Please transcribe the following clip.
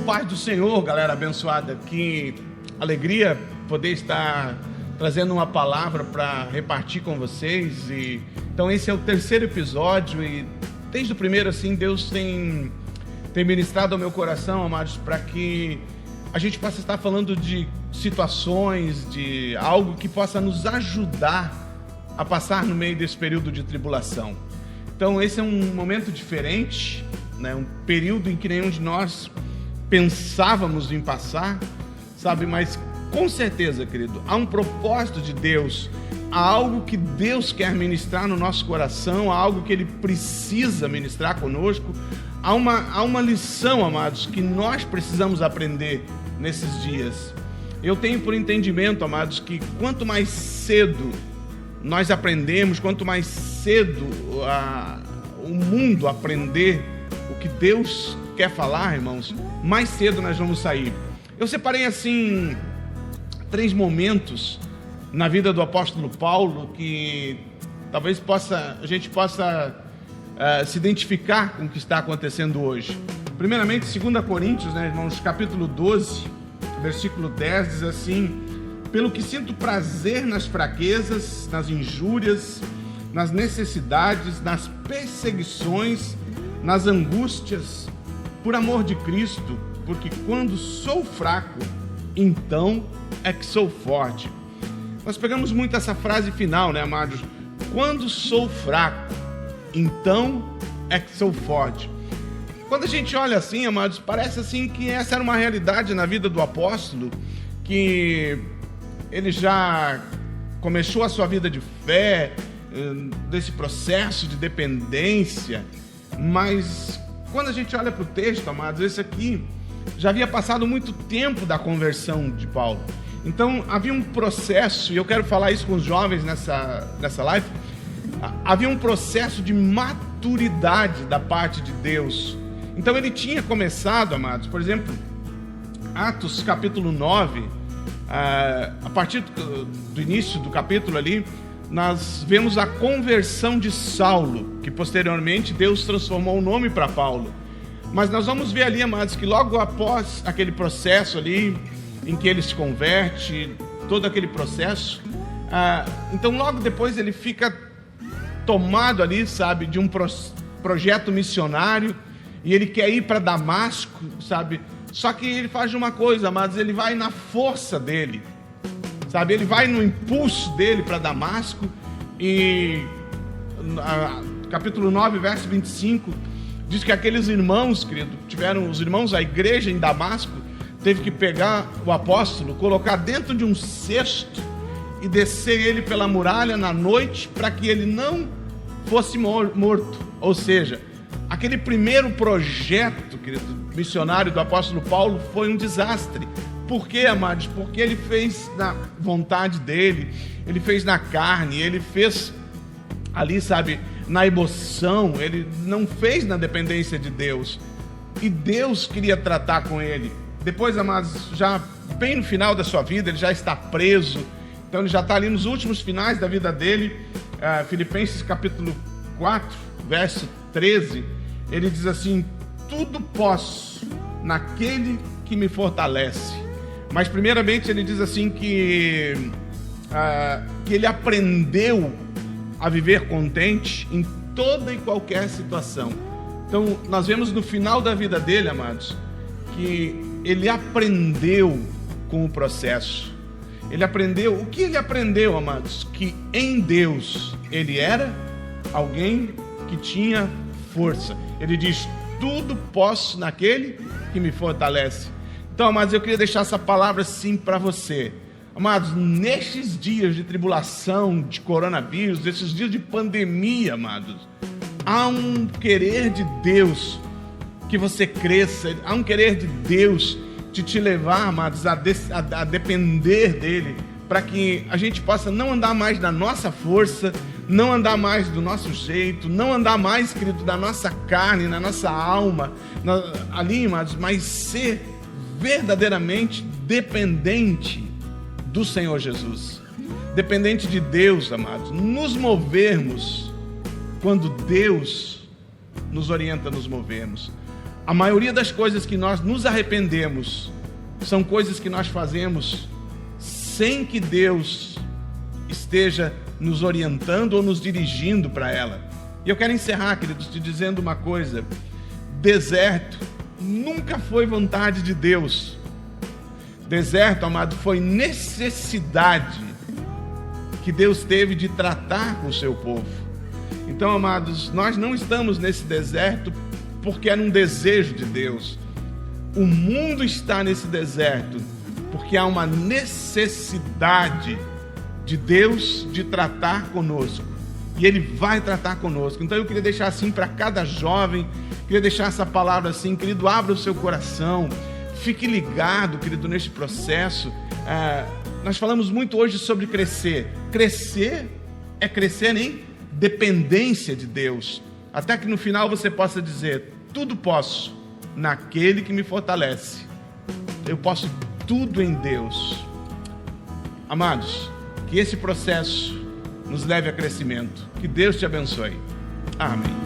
Paz do Senhor, galera abençoada. Que alegria poder estar trazendo uma palavra para repartir com vocês. Então esse é o terceiro episódio e desde o primeiro, assim, Deus tem ministrado ao meu coração, amados, para que a gente possa estar falando de situações, de algo que possa nos ajudar a passar no meio desse período de tribulação. Então esse é um momento diferente, né? Um período em que nenhum de nós pensávamos em passar, sabe? Mas com certeza, querido, há um propósito de Deus, há algo que Deus quer ministrar no nosso coração, há algo que Ele precisa ministrar conosco, há uma lição, amados, que nós precisamos aprender nesses dias. Eu tenho por entendimento, amados, que quanto mais cedo nós aprendemos, quanto mais cedo o mundo aprender o que Deus quer falar, irmãos, mais cedo nós vamos sair. Eu separei, assim, 3 momentos na vida do apóstolo Paulo que talvez a gente possa se identificar com o que está acontecendo hoje. Primeiramente, 2 Coríntios, né, irmãos, capítulo 12, versículo 10, diz assim: pelo que sinto prazer nas fraquezas, nas injúrias, nas necessidades, nas perseguições, nas angústias, por amor de Cristo, porque quando sou fraco, então é que sou forte. Nós pegamos muito essa frase final, né, amados? Quando sou fraco, então é que sou forte. Quando a gente olha assim, amados, parece assim que essa era uma realidade na vida do apóstolo, que ele já começou a sua vida de fé, desse processo de dependência, mas quando a gente olha para o texto, amados, esse aqui já havia passado muito tempo da conversão de Paulo. Então havia um processo, e eu quero falar isso com os jovens nessa live, havia um processo de maturidade da parte de Deus. Então ele tinha começado, amados, por exemplo, Atos capítulo 9, a partir do início do capítulo ali, nós vemos a conversão de Saulo, que posteriormente Deus transformou o nome para Paulo. Mas nós vamos ver ali, amados, que logo após aquele processo ali, em que ele se converte, todo aquele processo, então logo depois ele fica tomado ali, sabe, de um projeto missionário, e ele quer ir para Damasco, sabe? Só que ele faz uma coisa, amados, ele vai na força dele, sabe? Ele vai no impulso dele para Damasco, e capítulo 9, verso 25, diz que aqueles irmãos, querido, os irmãos, a igreja em Damasco, teve que pegar o apóstolo, colocar dentro de um cesto e descer ele pela muralha na noite para que ele não fosse morto. Ou seja, aquele primeiro projeto, querido, missionário do apóstolo Paulo foi um desastre. Por quê, amados? Porque ele fez na vontade dele, ele fez na carne, ele fez ali, sabe, na emoção, ele não fez na dependência de Deus. E Deus queria tratar com ele. Depois, amados, já bem no final da sua vida, ele já está preso. Então ele já está ali nos últimos finais da vida dele. Filipenses capítulo 4, verso 13, ele diz assim: tudo posso naquele que me fortalece. Mas primeiramente ele diz assim que ele aprendeu a viver contente em toda e qualquer situação. Então nós vemos no final da vida dele, amados, que ele aprendeu com o processo. Ele aprendeu, o que ele aprendeu, amados? Que em Deus ele era alguém que tinha força. Ele diz: tudo posso naquele que me fortalece. Então, amados, eu queria deixar essa palavra assim para você. Amados, nestes dias de tribulação, de coronavírus, nesses dias de pandemia, amados, há um querer de Deus que você cresça, há um querer de Deus de te levar, amados, a depender dele, para que a gente possa não andar mais na nossa força, não andar mais do nosso jeito, não andar mais, querido, da nossa carne, na nossa alma, ali, amados, mas ser verdadeiramente dependente do Senhor Jesus, dependente de Deus, amados, nos movermos quando Deus nos orienta a nos movermos. A maioria das coisas que nós nos arrependemos são coisas que nós fazemos sem que Deus esteja nos orientando ou nos dirigindo para ela. E eu quero encerrar, queridos, te dizendo uma coisa: deserto nunca foi vontade de Deus. Deserto, amado, foi necessidade que Deus teve de tratar com o seu povo. Então, amados, nós não estamos nesse deserto porque era um desejo de Deus. O mundo está nesse deserto porque há uma necessidade de Deus de tratar conosco. E Ele vai tratar conosco. Então eu queria deixar assim para cada jovem, queria deixar essa palavra assim, querido, abra o seu coração, fique ligado, querido, neste processo. Nós falamos muito hoje sobre crescer. Crescer é crescer em dependência de Deus. Até que no final você possa dizer: tudo posso naquele que me fortalece. Eu posso tudo em Deus. Amados, que esse processo nos leve a crescimento. Que Deus te abençoe. Amém.